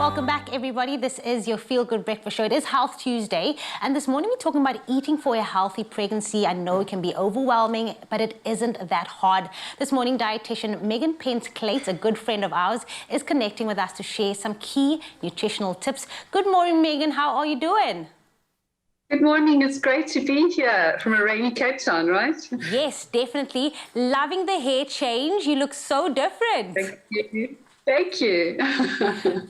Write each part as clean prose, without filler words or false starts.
Welcome back, everybody. This is your Feel Good Breakfast Show. It is Health Tuesday, and this morning we're talking about eating for a healthy pregnancy. I know it can be overwhelming, but it isn't that hard. This morning, dietitian Megan Pence-Clates, a good friend of ours, is connecting with us to share some key nutritional tips. Good morning, Megan. How are you doing? Good morning. It's great to be here from a rainy Cape Town, right? Yes, definitely. Loving the hair change. You look so different. Thank you. Thank you.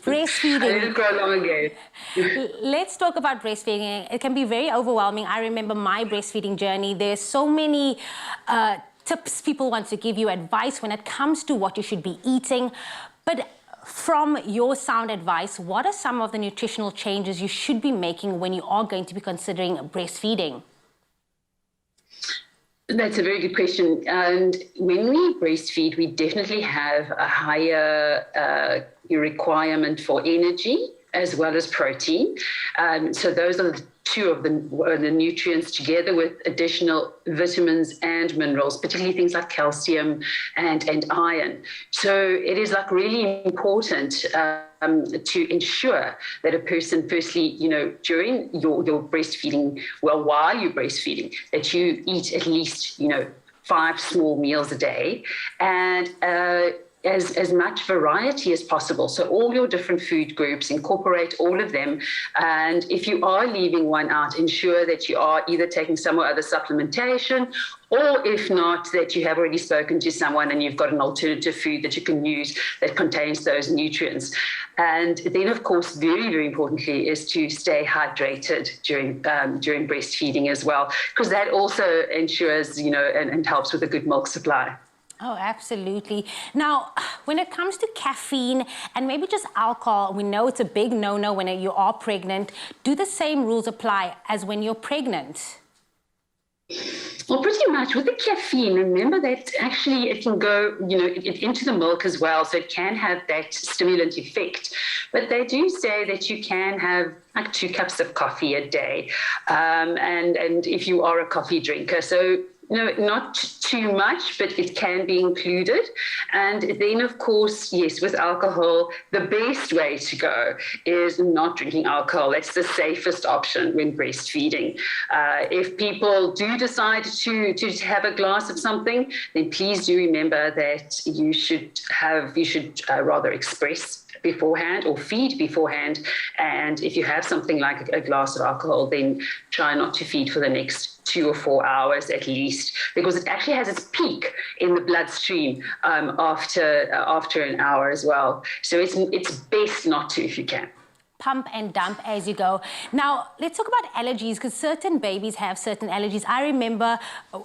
Breastfeeding. I didn't grow long again. Let's talk about breastfeeding. It can be very overwhelming. I remember my breastfeeding journey. There's so many tips people want to give you, advice when it comes to what you should be eating. But from your sound advice, what are some of the nutritional changes you should be making when you are going to be considering breastfeeding? That's a very good question. And when we breastfeed, we definitely have a higher requirement for energy as well as protein. So those are the two of the nutrients, together with additional vitamins and minerals, particularly things like calcium and iron. So it is like really important to ensure that a person, firstly, during your breastfeeding, while you're breastfeeding, that you eat at least, 5 small meals a day, and as much variety as possible. So all your different food groups, incorporate all of them. And if you are leaving one out, ensure that you are either taking some or other supplementation, or if not, that you have already spoken to someone and you've got an alternative food that you can use that contains those nutrients. And then, of course, very, very importantly, is to stay hydrated during breastfeeding as well, because that also ensures, and helps with a good milk supply. Oh, absolutely. Now, when it comes to caffeine and maybe just alcohol, we know it's a big no-no when you are pregnant. Do the same rules apply as when you're pregnant? Well, pretty much. With the caffeine, remember that actually it can go, into the milk as well, so it can have that stimulant effect. But they do say that you can have like 2 cups of coffee a day, and if you are a coffee drinker. So not too much, but it can be included. And then, of course, yes, with alcohol, the best way to go is not drinking alcohol. That's the safest option when breastfeeding. If people do decide to have a glass of something, then please do remember that you should rather express beforehand or feed beforehand. And if you have something like a glass of alcohol, then try not to feed for the next 2 or 4 hours at least, because it actually has its peak in the bloodstream after an hour as well. So it's best not to if you can. Pump and dump as you go. Now, let's talk about allergies, because certain babies have certain allergies. I remember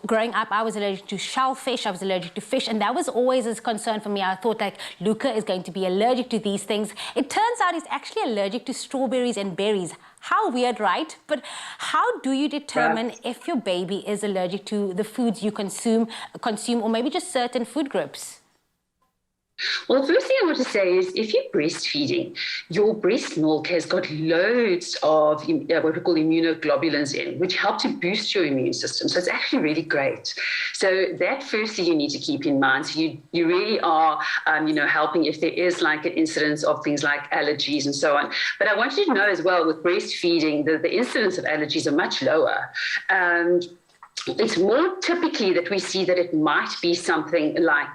growing up, I was allergic to shellfish, I was allergic to fish, and that was always a concern for me. I thought, like, Luca is going to be allergic to these things. It turns out he's actually allergic to strawberries and berries. How weird, right? But how do you determine if your baby is allergic to the foods you consume, or maybe just certain food groups? Well, the first thing I want to say is if you're breastfeeding, your breast milk has got loads of what we call immunoglobulins in, which help to boost your immune system. So it's actually really great. So that firstly you need to keep in mind. So you really are, helping if there is like an incidence of things like allergies and so on. But I want you to know as well, with breastfeeding, the incidence of allergies are much lower. And it's more typically that we see that it might be something like,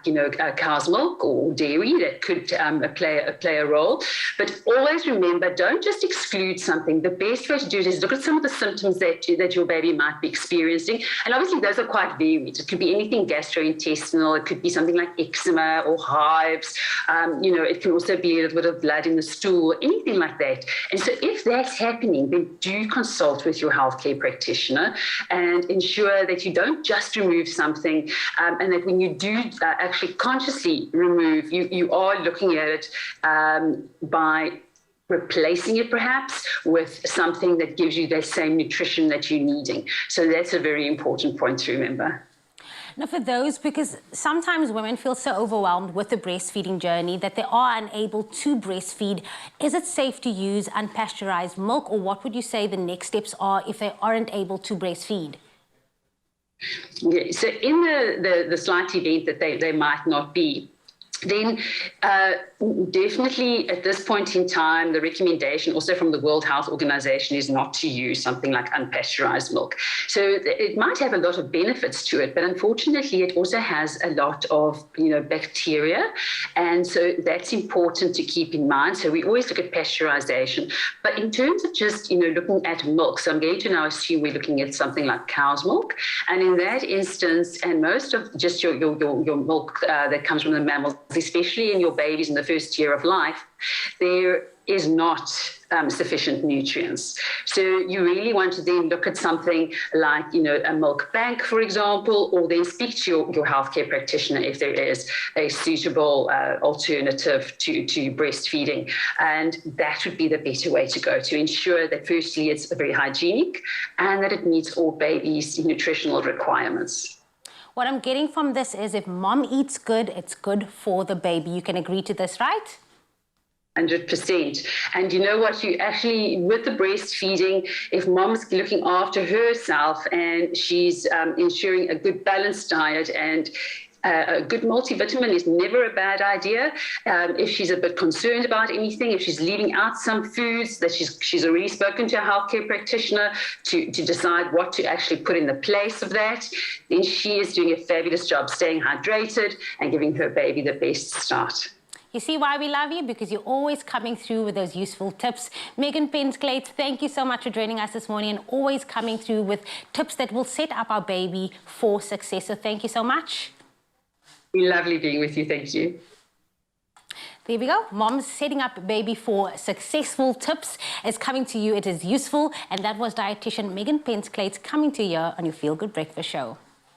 cow's milk or dairy that could play a role. But always remember, don't just exclude something. The best way to do it is look at some of the symptoms that your baby might be experiencing. And obviously those are quite varied. It could be anything gastrointestinal. It could be something like eczema or hives. It can also be a little bit of blood in the stool, anything like that. And so if that's happening, then do consult with your healthcare practitioner and ensure that you don't just remove something, and that when you do actually consciously remove, you are looking at it by replacing it perhaps with something that gives you the same nutrition that you're needing. So that's a very important point to remember. Now, for those, because sometimes women feel so overwhelmed with the breastfeeding journey that they are unable to breastfeed, is it safe to use unpasteurized milk, or what would you say the next steps are if they aren't able to breastfeed? Yeah, so in the slight event that they might not be then definitely at this point in time, the recommendation also from the World Health Organization is not to use something like unpasteurized milk. So it might have a lot of benefits to it, but unfortunately it also has a lot of, bacteria. And so that's important to keep in mind. So we always look at pasteurization. But in terms of just, looking at milk, so I'm going to now assume we're looking at something like cow's milk. And in that instance, and most of just your milk that comes from the mammals, especially in your babies in the first year of life, there is not sufficient nutrients. So you really want to then look at something like, a milk bank, for example, or then speak to your healthcare practitioner if there is a suitable alternative to breastfeeding. And that would be the better way to go, to ensure that firstly it's very hygienic and that it meets all babies' nutritional requirements. What I'm getting from this is if mom eats good, it's good for the baby. You can agree to this, right? 100%. And you know what, you actually, with the breastfeeding, if mom's looking after herself and she's ensuring a good balanced diet, and a good multivitamin is never a bad idea. If she's a bit concerned about anything, if she's leaving out some foods that she's already spoken to a healthcare practitioner to decide what to actually put in the place of that, then she is doing a fabulous job staying hydrated and giving her baby the best start. You see why we love you? Because you're always coming through with those useful tips. Megan Pensklate, thank you so much for joining us this morning and always coming through with tips that will set up our baby for success. So thank you so much. Lovely being with you. Thank you. There we go. Mom's setting up baby for successful tips is coming to you. It is useful. And that was dietitian Megan Pensklate coming to you on your Feel Good Breakfast Show.